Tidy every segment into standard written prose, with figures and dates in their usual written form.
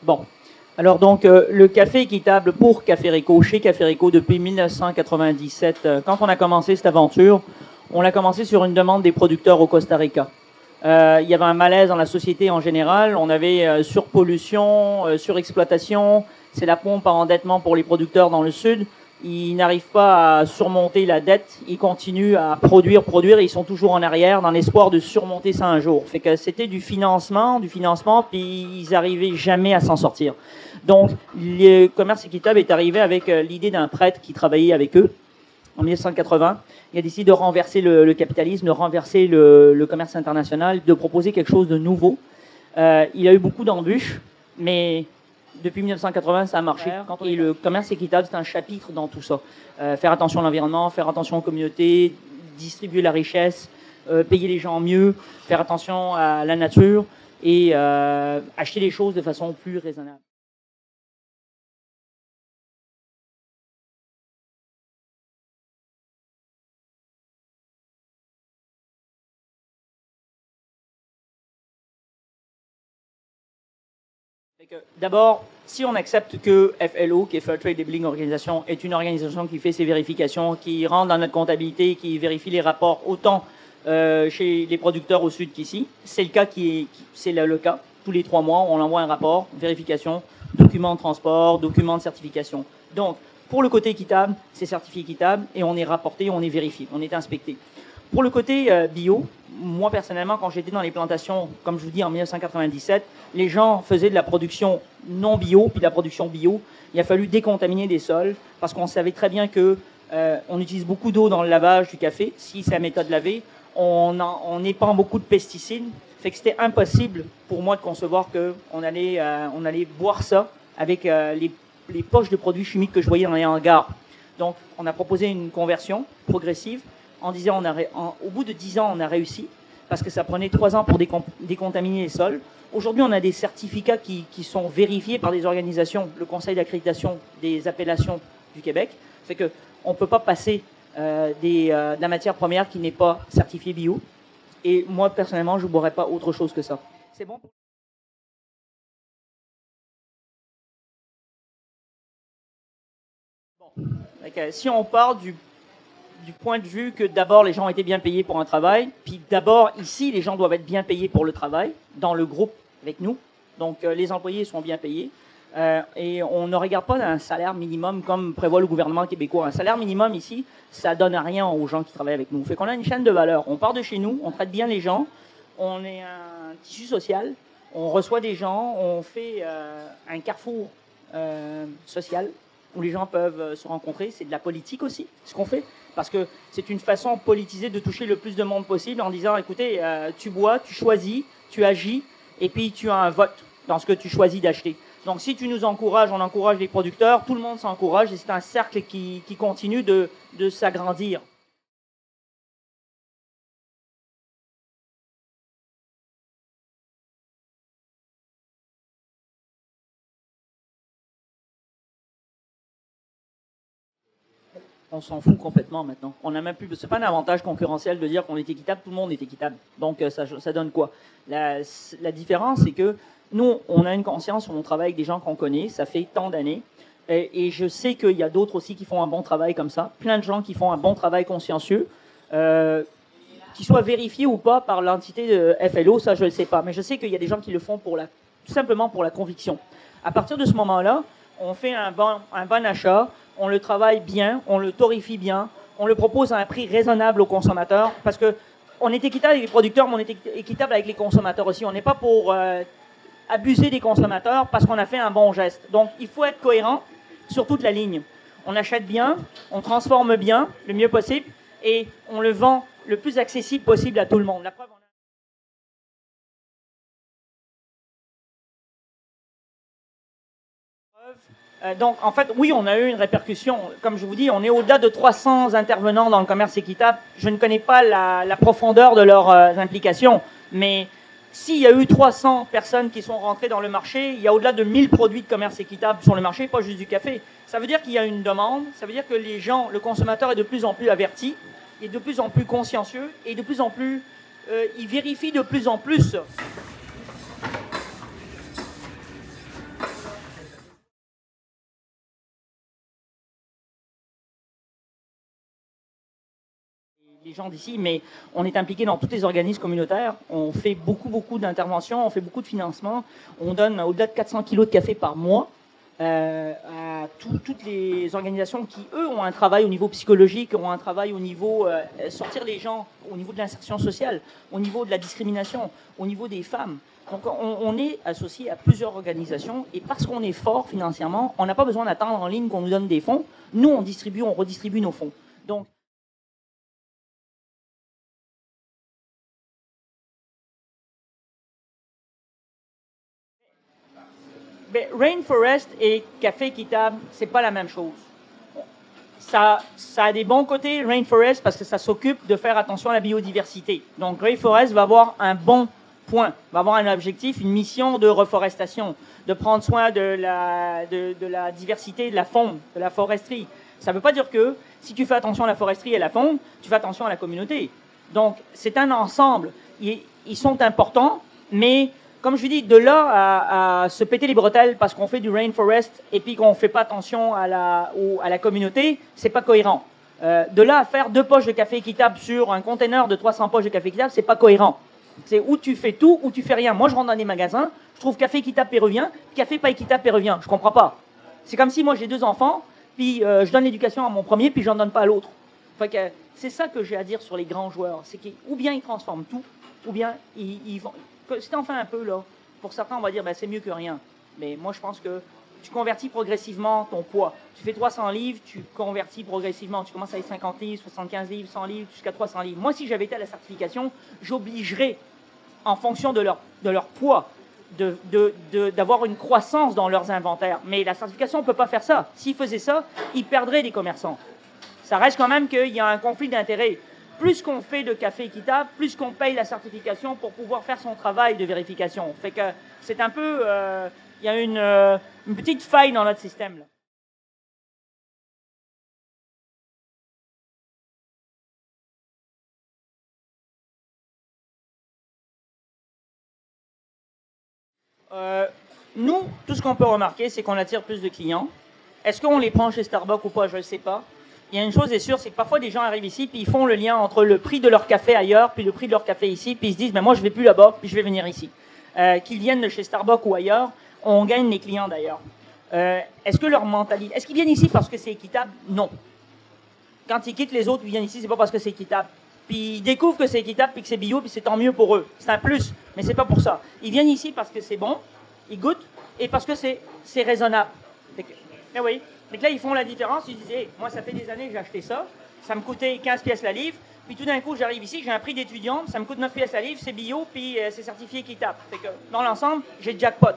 Bon, alors donc le café équitable pour Café Rico, chez Café Rico depuis 1997, quand on a commencé cette aventure, on l'a commencé sur une demande des producteurs au Costa Rica. Il y avait un malaise dans la société en général, on avait surpollution, surexploitation, c'est la pompe à endettement pour les producteurs dans le sud. Ils n'arrivent pas à surmonter la dette, ils continuent à produire, et ils sont toujours en arrière dans l'espoir de surmonter ça un jour. Fait que c'était du financement, puis ils n'arrivaient jamais à s'en sortir. Donc, le commerce équitable est arrivé avec l'idée d'un prêtre qui travaillait avec eux en 1980. Il a décidé de renverser le capitalisme, de renverser le commerce international, de proposer quelque chose de nouveau. Il a eu beaucoup d'embûches, mais depuis 1980, ça a marché. Et le commerce équitable, c'est un chapitre dans tout ça. Faire attention à l'environnement, faire attention aux communautés, distribuer la richesse, payer les gens mieux, faire attention à la nature et acheter les choses de façon plus raisonnable. D'abord, si on accepte que FLO, qui est Fair Trade Labeling Organization, est une organisation qui fait ses vérifications, qui rentre dans notre comptabilité, qui vérifie les rapports autant chez les producteurs au sud qu'ici, c'est le cas c'est le cas. Tous les 3 mois, on envoie un rapport, vérification, document de transport, document de certification. Donc, pour le côté équitable, c'est certifié équitable et on est rapporté, on est vérifié, on est inspecté. Pour le côté bio, moi personnellement, quand j'étais dans les plantations, comme je vous dis en 1997, les gens faisaient de la production non bio, puis de la production bio. Il a fallu décontaminer des sols parce qu'on savait très bien que on utilise beaucoup d'eau dans le lavage du café. Si c'est la méthode lavée, on épand beaucoup de pesticides. Fait que c'était impossible pour moi de concevoir qu'on allait boire ça avec les poches de produits chimiques que je voyais dans les hangars. Donc, on a proposé une conversion progressive. En disant, au bout de 10 ans, on a réussi, parce que ça prenait 3 ans pour décontaminer les sols. Aujourd'hui, on a des certificats qui sont vérifiés par des organisations, le Conseil d'accréditation des appellations du Québec. Fait qu'on ne peut pas passer de la matière première qui n'est pas certifiée bio. Et moi, personnellement, je ne boirais pas autre chose que ça. C'est bon? Bon. Si on part du point de vue que d'abord les gens ont été bien payés pour un travail, puis d'abord ici les gens doivent être bien payés pour le travail, dans le groupe avec nous, donc les employés sont bien payés, et on ne regarde pas un salaire minimum comme prévoit le gouvernement québécois. Un salaire minimum ici, ça donne rien aux gens qui travaillent avec nous. Fait qu'on a une chaîne de valeur, on part de chez nous, on traite bien les gens, on est un tissu social, on reçoit des gens, on fait un carrefour social, où les gens peuvent se rencontrer. C'est de la politique aussi, ce qu'on fait, parce que c'est une façon politisée de toucher le plus de monde possible en disant, écoutez, tu bois, tu choisis, tu agis, et puis tu as un vote dans ce que tu choisis d'acheter. Donc si tu nous encourages, on encourage les producteurs, tout le monde s'encourage, et c'est un cercle qui continue de s'agrandir. On s'en fout complètement maintenant. On n'a même plus. C'est pas un avantage concurrentiel de dire qu'on est équitable. Tout le monde est équitable. Donc ça donne quoi? La différence, c'est que nous, on a une conscience, on travaille avec des gens qu'on connaît. Ça fait tant d'années. Et je sais qu'il y a d'autres aussi qui font un bon travail comme ça. Plein de gens qui font un bon travail consciencieux, qui soient vérifiés ou pas par l'entité de FLO, ça je ne le sais pas. Mais je sais qu'il y a des gens qui le font tout simplement pour la conviction. À partir de ce moment-là, on fait un bon achat, on le travaille bien, on le torréfie bien, on le propose à un prix raisonnable aux consommateurs, parce que on est équitable avec les producteurs, mais on est équitable avec les consommateurs aussi. On n'est pas pour abuser des consommateurs parce qu'on a fait un bon geste. Donc, il faut être cohérent sur toute la ligne. On achète bien, on transforme bien, le mieux possible, et on le vend le plus accessible possible à tout le monde. La preuve, donc, en fait, oui, on a eu une répercussion. Comme je vous dis, on est au-delà de 300 intervenants dans le commerce équitable. Je ne connais pas la profondeur de leurs implications, mais s'il y a eu 300 personnes qui sont rentrées dans le marché, il y a au-delà de 1000 produits de commerce équitable sur le marché, pas juste du café. Ça veut dire qu'il y a une demande, ça veut dire que les gens, le consommateur est de plus en plus averti, est de plus en plus consciencieux, et de plus en plus, il vérifie de plus en plus. Les gens d'ici, mais on est impliqué dans tous les organismes communautaires. On fait beaucoup d'interventions, on fait beaucoup de financement. On donne au-delà de 400 kilos de café par mois à toutes les organisations qui, eux, ont un travail au niveau psychologique, ont un travail au niveau sortir les gens, au niveau de l'insertion sociale, au niveau de la discrimination, au niveau des femmes. Donc, on est associé à plusieurs organisations et parce qu'on est fort financièrement, on n'a pas besoin d'attendre en ligne qu'on nous donne des fonds. Nous, on redistribue nos fonds. Donc, mais Rainforest et Café Équitable, c'est pas la même chose. Ça a des bons côtés, Rainforest, parce que ça s'occupe de faire attention à la biodiversité. Donc Rainforest va avoir un bon point, va avoir un objectif, une mission de reforestation, de prendre soin de la diversité de la faune, de la foresterie. Ça ne veut pas dire que si tu fais attention à la foresterie et à la faune, tu fais attention à la communauté. Donc c'est un ensemble. Ils sont importants, mais comme je vous dis, de là à se péter les bretelles parce qu'on fait du rainforest et puis qu'on ne fait pas attention à la communauté, c'est pas cohérent. De là à faire 2 poches de café équitable sur un container de 300 poches de café équitable, c'est pas cohérent. C'est où tu fais tout ou tu fais rien. Moi, je rentre dans des magasins, je trouve café équitable péruvien, café pas équitable péruvien. Je comprends pas. C'est comme si moi j'ai 2 enfants, puis je donne l'éducation à mon premier, puis j'en donne pas à l'autre. C'est ça que j'ai à dire sur les grands joueurs. C'est qu'ou bien ils transforment tout, ou bien ils vont. Si t'en fais un peu, là, pour certains, on va dire, ben, c'est mieux que rien. Mais moi, je pense que tu convertis progressivement ton poids. Tu fais 300 livres, tu convertis progressivement. Tu commences avec 50 livres, 75 livres, 100 livres, jusqu'à 300 livres. Moi, si j'avais été à la certification, j'obligerais, en fonction de leur poids, d'avoir une croissance dans leurs inventaires. Mais la certification ne peut pas faire ça. S'ils faisaient ça, ils perdraient des commerçants. Ça reste quand même qu'il y a un conflit d'intérêts. Plus qu'on fait de café équitable, plus qu'on paye la certification pour pouvoir faire son travail de vérification. Fait que c'est un peu... il y a une petite faille dans notre système, là. Nous, tout ce qu'on peut remarquer, c'est qu'on attire plus de clients. Est-ce qu'on les prend chez Starbucks ou pas, je ne sais pas. Il y a une chose est sûre, c'est que parfois des gens arrivent ici, puis ils font le lien entre le prix de leur café ailleurs, puis le prix de leur café ici, puis ils se disent, mais moi je vais plus là-bas, puis je vais venir ici. Qu'ils viennent de chez Starbucks ou ailleurs, on gagne les clients d'ailleurs. Est-ce que leur mentalité, est-ce qu'ils viennent ici parce que c'est équitable? Non. Quand ils quittent les autres, ils viennent ici, c'est pas parce que c'est équitable. Puis ils découvrent que c'est équitable, puis que c'est bio, puis c'est tant mieux pour eux. C'est un plus, mais c'est pas pour ça. Ils viennent ici parce que c'est bon, ils goûtent, et parce que c'est raisonnable. Mais oui. Donc là, ils font la différence. Ils disent, hey, moi, ça fait des années que j'ai acheté ça. Ça me coûtait 15 pièces la livre. Puis tout d'un coup, j'arrive ici, j'ai un prix d'étudiant. Ça me coûte 9 pièces la livre, c'est bio, puis c'est certifié équitable. Fait que dans l'ensemble, j'ai jackpot.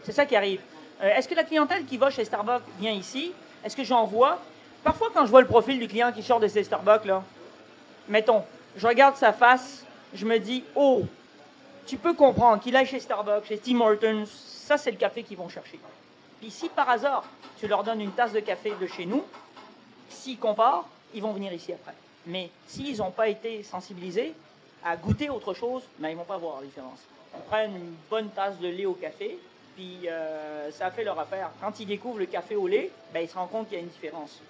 C'est ça qui arrive. Est-ce que la clientèle qui va chez Starbucks vient ici? Est-ce que j'en vois? Parfois, quand je vois le profil du client qui sort de ces Starbucks, là, mettons, je regarde sa face, je me dis, oh, tu peux comprendre qu'il aille chez Starbucks, chez Tim Hortons, ça, c'est le café qu'ils vont chercher. Puis si par hasard, tu leur donnes une tasse de café de chez nous, s'ils comparent, ils vont venir ici après. Mais s'ils n'ont pas été sensibilisés à goûter autre chose, ben, ils ne vont pas voir la différence. Ils prennent une bonne tasse de lait au café, puis ça fait leur affaire. Quand ils découvrent le café au lait, ben, ils se rendent compte qu'il y a une différence.